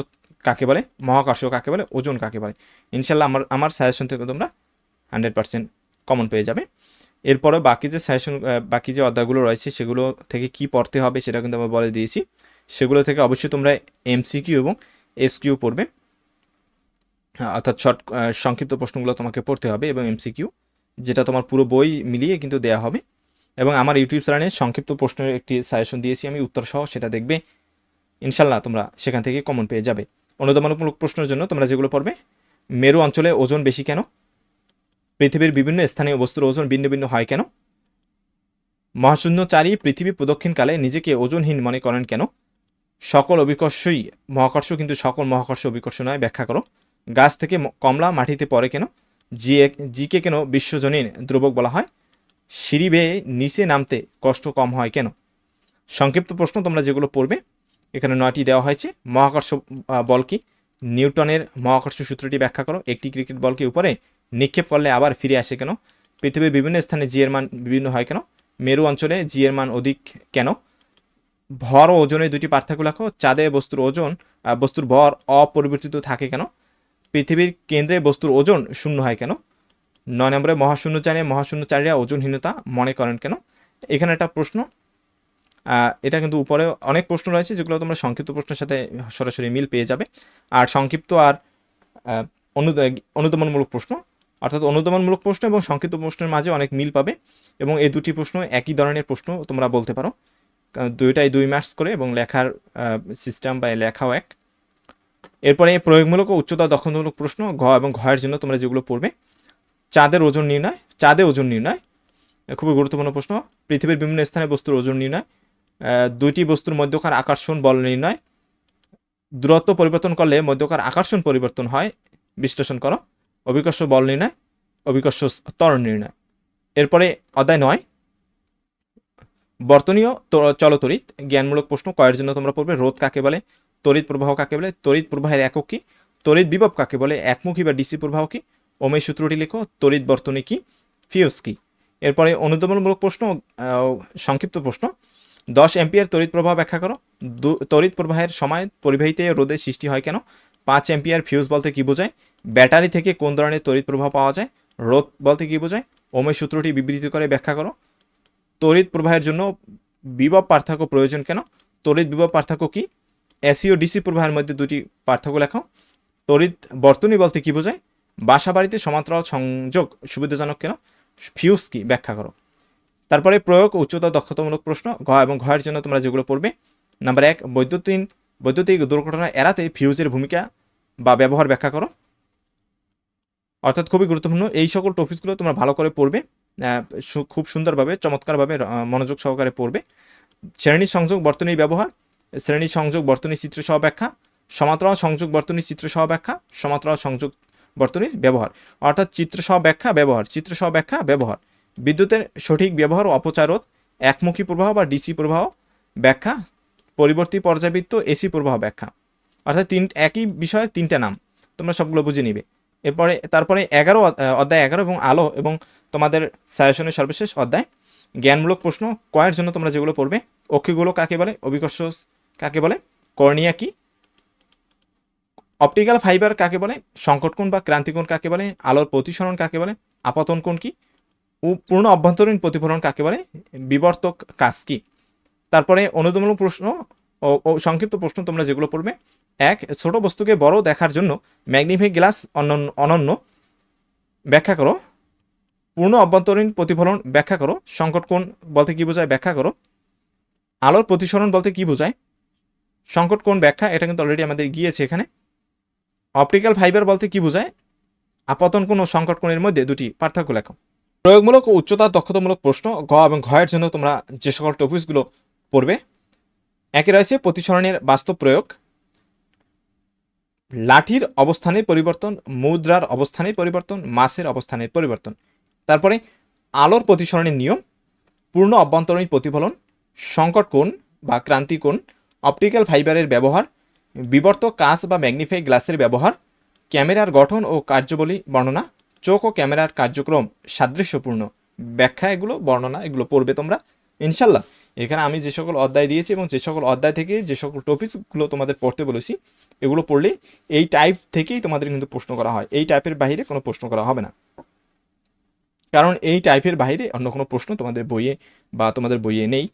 কাকে বলে, মহাকর্ষ কাকে বলে, ওজন কাকে বলে। ইনশাল্লাহ আমার সাজেশন থেকে তোমরা 100% কমন পেয়ে যাবে। এরপরে বাকি যে অধ্যায়গুলো রয়েছে সেগুলো থেকে কি পড়তে হবে সেটা কিন্তু আমি বলে দিয়েছি। সেগুলো থেকে অবশ্যই তোমরা এমসিকিউ এবং এসকিউ পড়বে, অর্থাৎ সংক্ষিপ্ত প্রশ্নগুলো তোমাকে পড়তে হবে, এবং এমসিকিউ যেটা তোমার পুরো বই মিলিয়ে কিন্তু দেওয়া হবে। এবং আমার ইউটিউব চ্যানেলে সংক্ষিপ্ত প্রশ্নের একটি সাজেশন দিয়েছি আমি উত্তর সহ, সেটা দেখবে। ইনশাল্লাহ তোমরা সেখান থেকে কমন পেয়ে যাবে। অনুধাবনমূলক প্রশ্নের জন্য তোমরা যেগুলো পড়বে, মেরু অঞ্চলে ওজন বেশি কেন? পৃথিবীর বিভিন্ন স্থানীয় বস্তুর ওজন ভিন্ন ভিন্ন হয় কেন? মহাশূন্যচারী পৃথিবী প্রদক্ষিণকালে নিজেকে ওজনহীন মনে করেন কেন? সকল অভিকর্ষই মহাকর্ষ কিন্তু সকল মহাকর্ষ অভিকর্ষ নয়, ব্যাখ্যা করো। গাছ থেকে কমলা মাটিতে পড়ে কেন? জিকে কেন বিশ্বজনীন দ্রবক বলা হয়? সিঁড়ি বেয়ে নিচে নামতে কষ্ট কম হয় কেন? সংক্ষিপ্ত প্রশ্ন তোমরা যেগুলো পড়বে, এখানে 9টি দেওয়া হয়েছে। মহাকর্ষ বল কি? নিউটনের মহাকর্ষ সূত্রটি ব্যাখ্যা করো। একটি ক্রিকেট বলকে উপরে নিক্ষেপ করলে আবার ফিরে আসে কেন? পৃথিবীর বিভিন্ন স্থানে জি এর মান বিভিন্ন হয় কেন? মেরু অঞ্চলে জি এর মান অধিক কেন? ভর ও ওজনের দুটি পার্থক্য লেখো। চাঁদে বস্তুর ভর অপরিবর্তিত থাকে কেন? পৃথিবীর কেন্দ্রে বস্তুর ওজন শূন্য হয় কেন? 9 নম্বরে, মহাশূন্যচারীরা ওজনহীনতা মনে করেন কেন? এখানে একটা প্রশ্ন, এটা কিন্তু উপরে অনেক প্রশ্ন রয়েছে যেগুলো তোমরা সংক্ষিপ্ত প্রশ্নের সাথে সরাসরি মিল পেয়ে যাবে। আর সংক্ষিপ্ত আর অনুধাবনমূলক প্রশ্ন, অর্থাৎ অনুধাবনমূলক প্রশ্ন এবং সংক্ষিপ্ত প্রশ্নের মাঝে অনেক মিল পাবে, এবং এই দুটি প্রশ্ন একই ধরনের প্রশ্ন তোমরা বলতে পারো। দুইটাই 2 মার্কস করে, এবং লেখার সিস্টেম বা লেখাও এক। এরপরে প্রয়োগমূলক ও উচ্চতা দক্ষতামূলক প্রশ্ন ঘ এবং ঘয়ের জন্য তোমরা যেগুলো পড়বে, চাঁদে ওজন নির্ণয়, খুবই গুরুত্বপূর্ণ প্রশ্ন। পৃথিবীর বিভিন্ন স্থানে বস্তুর ওজন নির্ণয়, দুইটি বস্তুর মধ্যকার আকর্ষণ বল নির্ণয়, দূরত্ব পরিবর্তন করলে মধ্যকার আকর্ষণ পরিবর্তন হয়, বিশ্লেষণ করো, অভিকর্ষ বল নির্ণয়, অভিকর্ষ ত্বরণ নির্ণয়। এরপরে অধ্যায় 9 বর্তনীয় চলতরিৎ জ্ঞানমূলক প্রশ্ন। কয়ের জন্য তোমরা পড়বে রোধ কাকে বলে, তড়িৎ প্রবাহ কাকে বলে, তড়িৎ প্রবাহের একক কি, তড়িৎ বিভব কাকে বলে, একমুখী বা ডিসি প্রবাহ কি, ওমের সূত্রটি লেখো, তড়িৎ বর্তনী কি, ফিউজ কি। এরপরে অনুধাবনমূলক প্রশ্ন, সংক্ষিপ্ত প্রশ্ন। 10 এম্পিয়ার তড়িৎ প্রবাহ ব্যাখ্যা করো, তড়িৎ প্রবাহের সময় পরিবাহিতে রোধের সৃষ্টি হয় কেন, 5 এম্পিয়ার ফিউজ বলতে কি বোঝায়, ব্যাটারি থেকে কোন ধরনের তড়িৎ প্রবাহ পাওয়া যায়, রোধ বলতে কি বোঝায়, ওমের সূত্রটি বিবৃত করে ব্যাখ্যা করো, তড়িৎ প্রবাহের জন্য বিভব পার্থক্য প্রয়োজন কেন, তড়িৎ বিভব পার্থক্য কি, এসি ও ডিসি প্রবাহের মধ্যে দুটি পার্থক্য লেখো, তড়িৎ বর্তনী বলতে কি বোঝায়, বাসা বাড়িতে সমান্তরাল সংযোগ সুবিধাজনক কেন, ফিউজ কি ব্যাখ্যা করো। তারপরে প্রয়োগ উচ্চতা দক্ষতামূলক প্রশ্ন। ঘ এবং ঘয়ের জন্য তোমরা যেগুলো পড়বে, নাম্বার 1 বৈদ্যুতিক দুর্ঘটনা এড়াতে ফিউজের ভূমিকা বা ব্যবহার ব্যাখ্যা করো। অর্থাৎ খুবই গুরুত্বপূর্ণ, এই সকল টপিকসগুলো তোমরা ভালো করে পড়বে, খুব সুন্দরভাবে চমৎকারভাবে মনোযোগ সহকারে পড়বে। শ্রেণী সংযোগ বর্তনীর ব্যবহার, শ্রেণী সংযোগ বর্তনী চিত্র সহ ব্যাখ্যা, সমান্তরাল সংযোগ বর্তনীর চিত্র সহ ব্যাখ্যা, সমান্তরাল সংযোগ বর্তনীর ব্যবহার। অর্থাৎ চিত্র সহ ব্যাখ্যা ব্যবহার, চিত্র সহ ব্যাখ্যা ব্যবহার, বিদ্যুতের সঠিক ব্যবহার ও অপচয় রোধ, একমুখী প্রবাহ বা ডিসি প্রবাহ ব্যাখ্যা, পরিবর্তী পর্যাবৃত্ত এসি প্রবাহ ব্যাখ্যা। অর্থাৎ একই বিষয়ের 3টা নাম, তোমরা সবগুলো বুঝে নিবে। তারপরে অধ্যায় 11 এবং আলো এবং তোমাদের সাজেশনের সর্বশেষ অধ্যায় জ্ঞানমূলক প্রশ্ন। কয়ের জন্য তোমরা যেগুলো পড়বে, অক্ষিগোলক কাকে বলে, অভিকর্ষ কাকে বলে, কর্নিয়া কি, অপটিক্যাল ফাইবার কাকে বলে, সংকটকোণ বা ক্রান্তিকোণ কাকে বলে, আলোর প্রতিসরণ কাকে বলে, আপতন কোণ কি, পূর্ণ অভ্যন্তরীণ প্রতিফলন কাকে বলে, বিবর্তক কাজ কি। তারপরে অনুধাবনমূলক প্রশ্ন ও সংক্ষিপ্ত প্রশ্ন তোমরা যেগুলো পড়বে, 1 ছোট বস্তুকে বড় দেখার জন্য ম্যাগনিফাইং গ্লাস অনন্য ব্যাখ্যা করো, পূর্ণ অভ্যন্তরীণ প্রতিফলন ব্যাখ্যা করো, সংকট কোণ বলতে কি বোঝায় ব্যাখ্যা করো, আলোর প্রতিসরণ বলতে কি বোঝায়, সংকট কোণ ব্যাখ্যা, এটা কিন্তু অলরেডি আমাদের গিয়েছে এখানে, অপটিক্যাল ফাইবার বলতে কি বোঝায়, আপতন কোণ ও সংকট কোণের মধ্যে দুটি পার্থক্য লেখো। প্রয়োগমূলক ও উচ্চতা দক্ষতামূলক প্রশ্ন। ঘ এবং ঘয়ের জন্য তোমরা যে সকল টপিকসগুলো পড়বে, একে রয়েছে প্রতিসরণের বাস্তব প্রয়োগ, লাঠির অবস্থানের পরিবর্তন, মুদ্রার অবস্থানের পরিবর্তন, মাছের অবস্থানের পরিবর্তন। তারপরে আলোর প্রতিসরণের নিয়ম, পূর্ণ অভ্যন্তরীণ প্রতিফলন, সংকট কোণ বা ক্রান্তি কোণ, অপটিক্যাল ফাইবারের ব্যবহার, বিবর্তক কাঁচ বা ম্যাগনিফাই গ্লাসের ব্যবহার, ক্যামেরার গঠন ও কার্যাবলী বর্ণনা, চোখ ও ক্যামেরার কার্যক্রম সাদৃশ্যপূর্ণ ব্যাখ্যা, এগুলো বর্ণনা, এগুলো পড়বে তোমরা ইনশাল্লাহ। এখানে আমি যে সকল অধ্যায় দিয়েছি এবং যে সকল অধ্যায় থেকে যে সকল টপিকসগুলো তোমাদের পড়তে বলেছি, এগুলো পড়লে এই টাইপ থেকেই তোমাদের কিন্তু প্রশ্ন করা হয়, এই টাইপের বাইরে কোনো প্রশ্ন করা হবে না, কারণ এই টাইপের বাইরে অন্য কোনো প্রশ্ন তোমাদের বইয়ে নেই।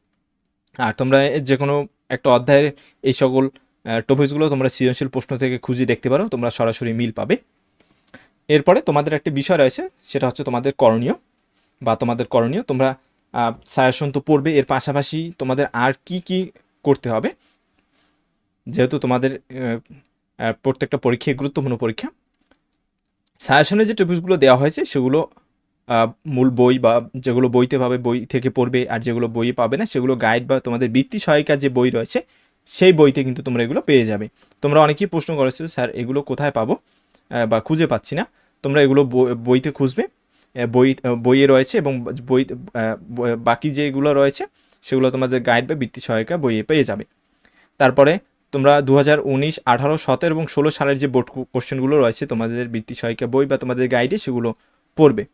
আর তোমরা যে কোনো একটা অধ্যায়ের এই সকল টপিকসগুলো তোমরা সৃজনশীল প্রশ্ন থেকে খুঁজে দেখতে পারো, তোমরা সরাসরি মিল পাবে। এরপরে তোমাদের একটা বিষয় রয়েছে, সেটা হচ্ছে তোমাদের করণীয়। তোমরা সাজেশন তো পড়বে, এর পাশাপাশি তোমাদের আর কি কি করতে হবে, যেহেতু তোমাদের প্রত্যেকটা পরীক্ষায় গুরুত্বপূর্ণ পরীক্ষা। সাজেশনে যে টপিকসগুলো দেওয়া হয়েছে সেগুলো মূল বই বা যেগুলো বইতে পাবে বই থেকে পড়বে, আর যেগুলো বইয়ে পাবে না সেগুলো গাইড বা তোমাদের বৃত্তি সহায়িকা যে বই রয়েছে সেই বইতে কিন্তু তোমরা এগুলো পেয়ে যাবে। তোমরা অনেকেই প্রশ্ন করেছো, স্যার এগুলো কোথায় পাবো বা খুঁজে পাচ্ছি না। তোমরা এগুলো বইতে খুঁজবে, বইয়ে রয়েছে, এবং বাকি যেগুলো রয়েছে সেগুলো তোমাদের গাইড বা বৃত্তি সহায়িকা বইয়ে পেয়ে যাবে। তারপরে তোমরা 2019, 18, 17 এবং 16 সালের যে বোর্ড কোশ্চেনগুলো রয়েছে তোমাদের বৃত্তি সহায়িকা বই বা তোমাদের গাইডে, সেগুলো পড়বে।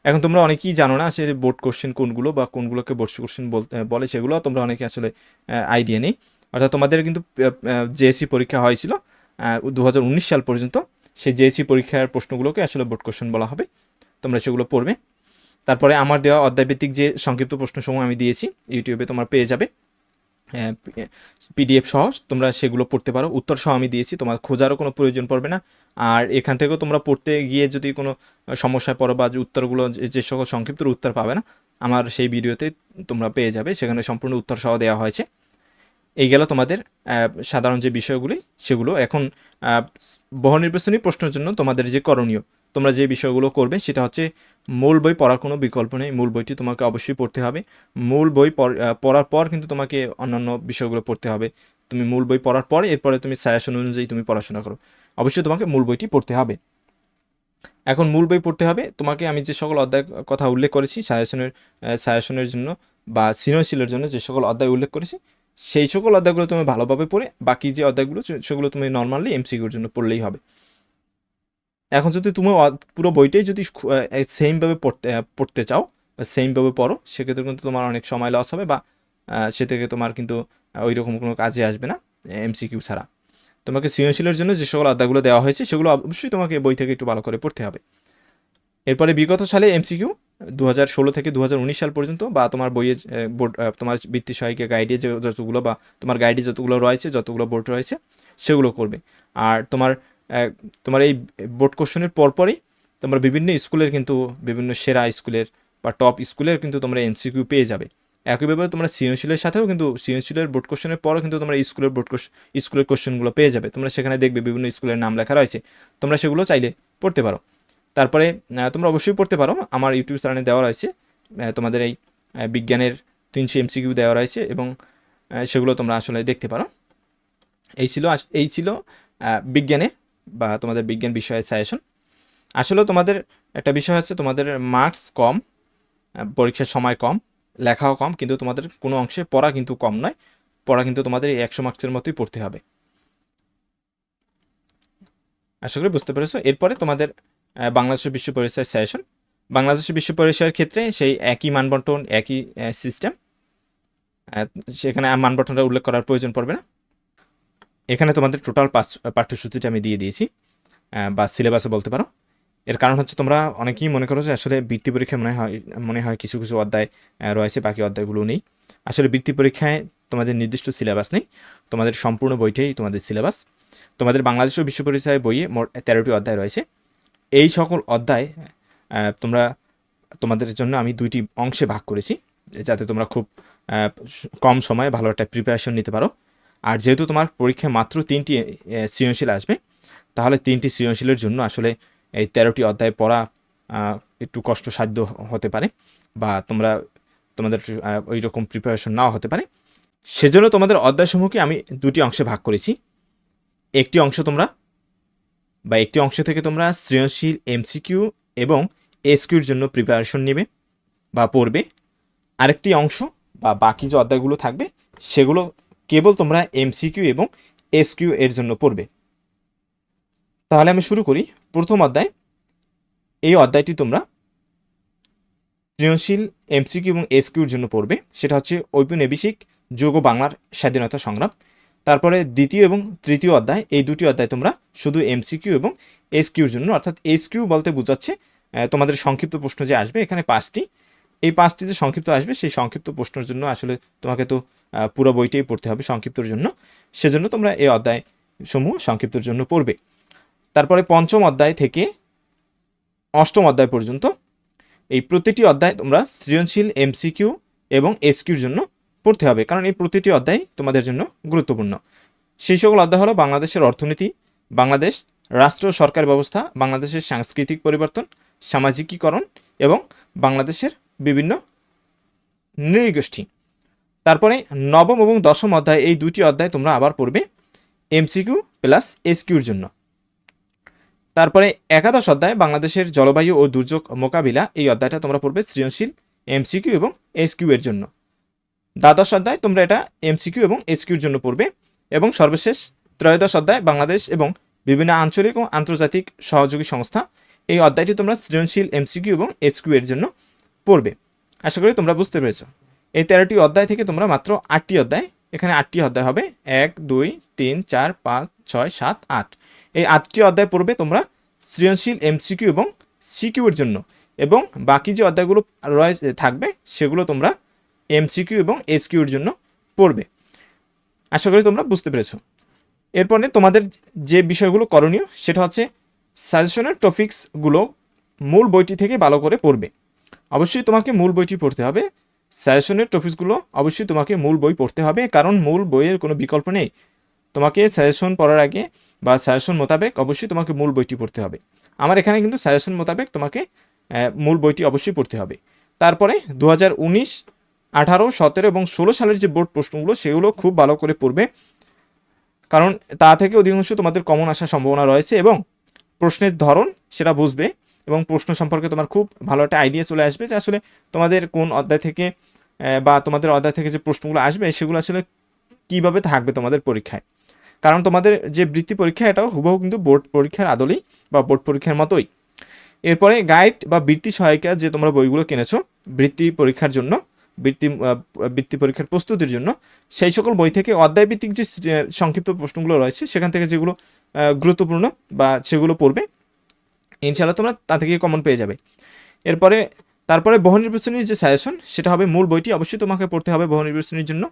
এখন তোমরা অনেকেই জানো না সে বোর্ড কোশ্চেন কোনগুলো বা কোনগুলোকে বোর্ড কোশ্চেন বলে, সেগুলো তোমরা অনেকে আসলে আইডিয়া নেই। অর্থাৎ তোমাদের কিন্তু জেএসসি পরীক্ষা হয়েছিল 2019 সাল পর্যন্ত, সেই জেএসসি পরীক্ষার প্রশ্নগুলোকে আসলে বোর্ড কোশ্চেন বলা হবে, তোমরা সেগুলো পড়বে। তারপরে আমার দেওয়া অধ্যায়ভিত্তিক যে সংক্ষিপ্ত প্রশ্নসমূহ আমি দিয়েছি ইউটিউবে তোমরা পেয়ে যাবে পিডিএফ সহ, তোমরা সেগুলো পড়তে পারো। উত্তর সহ আমি দিয়েছি, তোমার খোঁজারও কোনো প্রয়োজন পড়বে না। আর এখান থেকেও তোমরা পড়তে গিয়ে যদি কোনো সমস্যায় পড়ো বা উত্তরগুলো যে সকল সংক্ষিপ্ত উত্তর পাবে না, আমার সেই ভিডিওতে তোমরা পেয়ে যাবে, সেখানে সম্পূর্ণ উত্তর সহ দেওয়া হয়েছে। এই গেল তোমাদের সাধারণ যে বিষয়গুলি সেগুলো। এখন বহুনির্বাচনী প্রশ্নের জন্য তোমাদের যে করণীয় তোমরা যে বিষয়গুলো করবে সেটা হচ্ছে মূল বই পড়ার কোনো বিকল্প নেই, মূল বইটি তোমাকে অবশ্যই পড়তে হবে। মূল বই পড়ার পর কিন্তু তোমাকে অন্যান্য বিষয়গুলো পড়তে হবে। তুমি মূল বই পড়ার পরে এরপরে তুমি সাজেশন অনুযায়ী তুমি পড়াশোনা করো, অবশ্যই তোমাকে মূল বইটি পড়তে হবে। এখন মূল বই পড়তে হবে তোমাকে, আমি যে সকল অধ্যায় কথা উল্লেখ করেছি সাজেশনের জন্য বা সৃজনশীলের জন্য যে সকল অধ্যায় উল্লেখ করেছি, সেই সকল অধ্যায়গুলো তুমি ভালোভাবে পড়ে বাকি যে অধ্যায়গুলো সেগুলো তুমি নর্মালি এমসিকিউর জন্য পড়লেই হবে। এখন যদি তুমি পুরো বইটাই যদি সেমভাবে পড়তে চাও বা সেমভাবে পড়ো, সেক্ষেত্রে কিন্তু তোমার অনেক সময় লস হবে বা সে থেকে তোমার কিন্তু ওই রকম কোনো কাজে আসবে না এমসিকিউ ছাড়া। তোমাকে সৃজনশীলের জন্য যে সকল অধ্যায়গুলো দেওয়া হয়েছে সেগুলো অবশ্যই তোমাকে বই থেকে একটু ভালো করে পড়তে হবে। এরপরে বিগত সালে এমসিকিউ 2016 থেকে 2019 সাল পর্যন্ত বা তোমার বইয়ে তোমার বৃত্তি সহায়িকা গাইডে যতগুলো বা তোমার গাইডে যতগুলো রয়েছে, যতগুলো বোর্ড রয়েছে সেগুলো করবে। আর তোমার এই বোর্ড কোশ্চেনের পরপরই তোমরা বিভিন্ন স্কুলের কিন্তু বিভিন্ন সেরা স্কুলের বা টপ স্কুলের কিন্তু তোমরা এমসিকিউ পেয়ে যাবে। একইভাবে তোমরা সৃজনশীলের সাথেও কিন্তু সৃজনশীলের বোর্ড কোশ্চেনের পরও কিন্তু তোমরা স্কুলের কোশ্চেনগুলো পেয়ে যাবে। তোমরা সেখানে দেখবে বিভিন্ন স্কুলের নাম লেখা রয়েছে, তোমরা সেগুলো চাইলে পড়তে পারো। তারপরে তোমরা অবশ্যই পড়তে পারো, আমার ইউটিউব চ্যানেলে দেওয়া রয়েছে তোমাদের এই বিজ্ঞানের 300 এমসিকিউ দেওয়া রয়েছে এবং সেগুলো তোমরা আসলে দেখতে পারো। এই ছিল বিজ্ঞানের বা তোমাদের বিজ্ঞান বিষয়ের সাজেশন। আসলে তোমাদের একটা বিষয় হচ্ছে তোমাদের মার্কস কম, পরীক্ষার সময় কম, লেখাও কম, কিন্তু তোমাদের কোনো অংশে পড়া কিন্তু কম নয়, পড়া কিন্তু তোমাদের এই 100 মার্কসের মতোই পড়তে হবে। আশা করি বুঝতে পেরেছো। এরপরে তোমাদের বাংলাদেশের বিশ্ব পরিচয় সাজেশন। বাংলাদেশের বিশ্ব পরিচয়ের ক্ষেত্রে সেই একই মানবন্টন, একই সিস্টেম, সেখানে মানবন্টনটা উল্লেখ করার প্রয়োজন পড়বে না। এখানে তোমাদের টোটাল পাঠ্যসূচিটা আমি দিয়ে দিয়েছি বা সিলেবাসে বলতে পারো। এর কারণ হচ্ছে তোমরা অনেকেই মনে করো যে আসলে বৃত্তি পরীক্ষায় মনে হয় কিছু কিছু অধ্যায় রয়েছে, বাকি অধ্যায়গুলো নেই। আসলে বৃত্তি পরীক্ষায় তোমাদের নির্দিষ্ট সিলেবাস নেই, তোমাদের সম্পূর্ণ বইটাই তোমাদের সিলেবাস। তোমাদের বাংলাদেশ ও বিশ্ব পরিচয় বইয়ে মোট 13টি অধ্যায় রয়েছে। এই সকল অধ্যায় তোমাদের জন্য আমি 2টি অংশে ভাগ করেছি, যাতে তোমরা খুব কম সময়ে ভালো একটা প্রিপারেশন নিতে পারো। আর যেহেতু তোমার পরীক্ষায় মাত্র 3টি সৃজনশীল আসবে, তাহলে 3টি সৃজনশীলের জন্য আসলে এই 13টি অধ্যায় পড়া একটু কষ্টসাধ্য হতে পারে বা তোমাদের ওই রকম প্রিপারেশন নাও হতে পারে। সেজন্য তোমাদের অধ্যায়সমূহকে আমি 2টি অংশে ভাগ করেছি। একটি অংশ থেকে তোমরা সৃজনশীল এমসিকিউ এবং এসকিউর জন্য প্রিপারেশন নেবে বা পড়বে। আরেকটি অংশ বা বাকি যে অধ্যায়গুলো থাকবে সেগুলো কেবল তোমরা এমসিকিউ এবং এসকিউ এর জন্য পড়বে। তাহলে আমি শুরু করি। প্রথম অধ্যায়, এই অধ্যায়টি তোমরা সৃজনশীল এমসিকিউ এবং এসকিউর জন্য পড়বে, সেটা হচ্ছে ঔপনিবেশিক যুগ ও বাংলার স্বাধীনতা সংগ্রাম। তারপরে দ্বিতীয় এবং তৃতীয় অধ্যায়, এই 2টি অধ্যায় তোমরা শুধু এমসিকিউ এবং এসকিউর জন্য, অর্থাৎ এসকিউ বলতে বোঝাচ্ছে তোমাদের সংক্ষিপ্ত প্রশ্ন যে আসবে এখানে 5টি, এই 5টি যে সংক্ষিপ্ত আসবে সেই সংক্ষিপ্ত প্রশ্নের জন্য আসলে তোমাকে তো পুরো বইটাই পড়তে হবে সংক্ষিপ্তর জন্য, সেজন্য তোমরা এই অধ্যায় সমূহ সংক্ষিপ্তর জন্য পড়বে। তারপরে পঞ্চম অধ্যায় থেকে অষ্টম অধ্যায় পর্যন্ত এই প্রতিটি অধ্যায় তোমরা সৃজনশীল এমসিকিউ এবং এসকিউর জন্য পড়তে হবে, কারণ এই প্রতিটি অধ্যায় তোমাদের জন্য গুরুত্বপূর্ণ। সেই সকল অধ্যায় হলো বাংলাদেশের অর্থনীতি, বাংলাদেশ রাষ্ট্র সরকার ব্যবস্থা, বাংলাদেশের সাংস্কৃতিক পরিবর্তন, সামাজিকীকরণ এবং বাংলাদেশের বিভিন্ন নৃগোষ্ঠী। তারপরে নবম এবং দশম অধ্যায়, এই 2টি অধ্যায় তোমরা আবার পড়বে এমসিকিউ প্লাস এসকিউর জন্য। তারপরে একাদশ অধ্যায়, বাংলাদেশের জলবায়ু ও দুর্যোগ মোকাবিলা, এই অধ্যায়টা তোমরা পড়বে সৃজনশীল এমসিকিউ এবং এসকিউ এর জন্য। দ্বাদশ অধ্যায় তোমরা এটা এমসিকিউ এবং এসকিউর জন্য পড়বে। এবং সর্বশেষ ত্রয়োদশ অধ্যায়, বাংলাদেশ এবং বিভিন্ন আঞ্চলিক ও আন্তর্জাতিক সহযোগী সংস্থা, এই অধ্যায়টি তোমরা সৃজনশীল এমসিকিউ এবং এসকিউ এর জন্য পড়বে। আশা করি তোমরা বুঝতে পেরেছো। এই 13টি অধ্যায় থেকে তোমরা মাত্র 8টি অধ্যায়, এখানে 8টি অধ্যায় হবে, 1 2 3 4 5 6 7 8, এই 8টি অধ্যায় পড়বে তোমরা সৃজনশীল এমসিকিউ এবং সিকিউ এর জন্য, এবং বাকি যে অধ্যায়গুলো থাকবে সেগুলো তোমরা এমসিকিউ এবং এসকিউ এর জন্য পড়বে। আশা করি তোমরা বুঝতে পেরেছো। এরপরে তোমাদের যে বিষয়গুলো করণীয় সেটা হচ্ছে সাজেশনের টপিকসগুলো মূল বইটি থেকে ভালো করে পড়বে। অবশ্যই তোমাকে মূল বইটি পড়তে হবে, সাজেশনের টপিকসগুলো অবশ্যই তোমাকে মূল বই পড়তে হবে, কারণ মূল বইয়ের কোনো বিকল্প নেই। তোমাকে সাজেশন পড়ার আগে বা সাজেশন মোতাবেক অবশ্যই তোমাকে মূল বইটি পড়তে হবে। আমার এখানে কিন্তু সাজেশন মোতাবেক তোমাকে মূল বইটি অবশ্যই পড়তে হবে। তারপরে 2019, 18, 17 এবং 16 সালের যে বোর্ড প্রশ্নগুলো সেগুলো খুব ভালো করে পড়বে, কারণ তা থেকে অধিকাংশ তোমাদের কমন আসার সম্ভাবনা রয়েছে এবং প্রশ্নের ধরন সেটা বুঝবে এবং প্রশ্ন সম্পর্কে তোমার খুব ভালো একটা আইডিয়া চলে আসবে যে আসলে তোমাদের কোন অধ্যায় থেকে বা তোমাদের অধ্যায় থেকে যে প্রশ্নগুলো আসবে সেগুলো আসলে কীভাবে থাকবে তোমাদের পরীক্ষায়। কারণ তোমাদের যে বৃত্তি পরীক্ষা এটাও হুবহু কিন্তু বোর্ড পরীক্ষার আদলেই বা বোর্ড পরীক্ষার মতোই। এরপরে গাইড বা বৃত্তি সহায়িকা যে তোমরা বইগুলো কিনেছো বৃত্তি পরীক্ষার জন্য, বৃত্তি পরীক্ষার প্রস্তুতির জন্য, সেই সকল বই থেকে অধ্যায়ভিত্তিক যে সংক্ষিপ্ত প্রশ্নগুলো রয়েছে সেখান থেকে যেগুলো গুরুত্বপূর্ণ বা সেগুলো পড়বে, ইনশাআল্লাহ তোমরা তা থেকে কমন পেয়ে যাবে। তারপরে বহু নির্বাচনীর যে সাজেশন সেটা হবে, মূল বইটি অবশ্যই তোমাকে পড়তে হবে বহু নির্বাচনীর জন্য।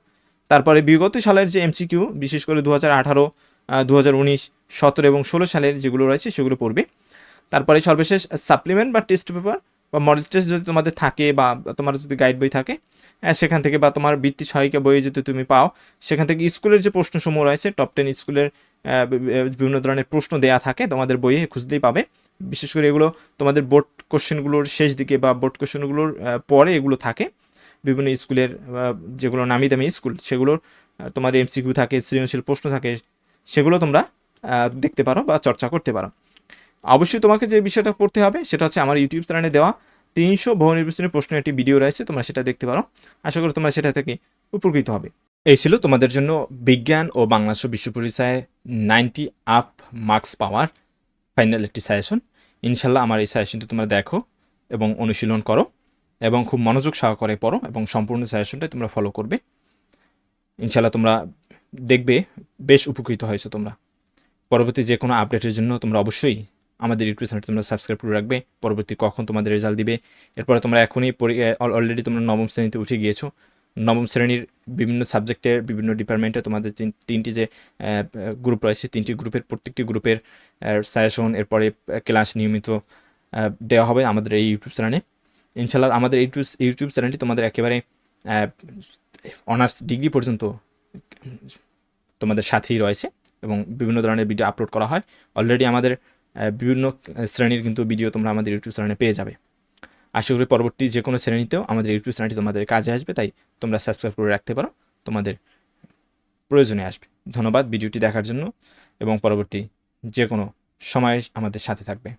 তারপরে বিগত সালের যে এমসিকিউ, বিশেষ করে 2018, 2019, 17 এবং 16 সালের যেগুলো রয়েছে সেগুলো পড়বে। তারপরে সর্বশেষ সাপ্লিমেন্ট বা টেস্ট পেপার বা মডেল টেস্ট যদি তোমাদের থাকে বা তোমার যদি গাইড বই থাকে সেখান থেকে, বা তোমার বৃত্তি সহায়িকা বই যদি তুমি পাও সেখান থেকে স্কুলের যে প্রশ্নসমূহ রয়েছে টপ 10 স্কুলের বিভিন্ন ধরনের প্রশ্ন দেয়া থাকে তোমাদের বইয়ে খুঁজতেই পাবে। বিশেষ করে এগুলো তোমাদের বোর্ড কোশ্চেনগুলোর শেষ দিকে বা বোর্ড কোশ্চেনগুলোর পরে এগুলো থাকে। বিভিন্ন স্কুলের যেগুলো নামি দামি স্কুল সেগুলোর তোমার এমসিকিউ থাকে, সৃজনশীল প্রশ্ন থাকে, সেগুলো তোমরা দেখতে পারো বা চর্চা করতে পারো। অবশ্যই তোমাকে যে বিষয়টা পড়তে হবে সেটা হচ্ছে আমার ইউটিউব চ্যানেলে দেওয়া 300 বহু নির্বাচনী প্রশ্নের একটি ভিডিও রয়েছে, তোমরা সেটা দেখতে পারো। আশা করি তোমরা সেটা থেকে উপকৃত হবে। এই ছিল তোমাদের জন্য বিজ্ঞান ও বাংলা বিশ্ব পরিচয়ে 90 আপ মার্কস পাওয়ার ফাইনাল একটি সাজেশন। ইনশাল্লাহ আমার এই সাজেশনটি তোমরা দেখো এবং অনুশীলন করো এবং খুব মনোযোগ সহকারে পড়ো এবং সম্পূর্ণ সাজেশনটাই তোমরা ফলো করবে। ইনশাল্লাহ তোমরা দেখবে বেশ উপকৃত হয়েছো তোমরা। পরবর্তী যে কোনো আপডেটের জন্য তোমরা অবশ্যই আমাদের ইউটিউব চ্যানেলটি তোমরা সাবস্ক্রাইব করে রাখবে। পরবর্তী কখন তোমাদের রেজাল্ট দিবে, এরপরে তোমরা এখনই অলরেডি তোমরা নবম শ্রেণীতে উঠে গিয়েছো। নবম শ্রেণীর বিভিন্ন সাবজেক্টের বিভিন্ন ডিপার্টমেন্টে তোমাদের তিনটি যে গ্রুপ রয়েছে, তিনটি গ্রুপের প্রত্যেকটি গ্রুপের সাজেশন এরপরে ক্লাস নিয়মিত দেওয়া হবে আমাদের এই ইউটিউব চ্যানেলে। ইনশাল্লাহ আমাদের ইউটিউব চ্যানেলটি তোমাদের একেবারে অনার্স ডিগ্রি পর্যন্ত তোমাদের সাথেই রয়েছে এবং বিভিন্ন ধরনের ভিডিও আপলোড করা হয়। অলরেডি আমাদের বিভিন্ন শ্রেণীর কিন্তু ভিডিও তোমরা আমাদের ইউটিউব চ্যানেলে পেয়ে যাবে। আশা করি পরবর্তী যে কোনো শ্রেণীতেও আমাদের ইউটিউব চ্যানেলটি তোমাদের কাজে আসবে, তাই তোমরা সাবস্ক্রাইব করে রাখতে পারো, তোমাদের প্রয়োজনে আসবে। ধন্যবাদ ভিডিওটি দেখার জন্য এবং পরবর্তী যে কোনো সময় আমাদের সাথে থাকবে।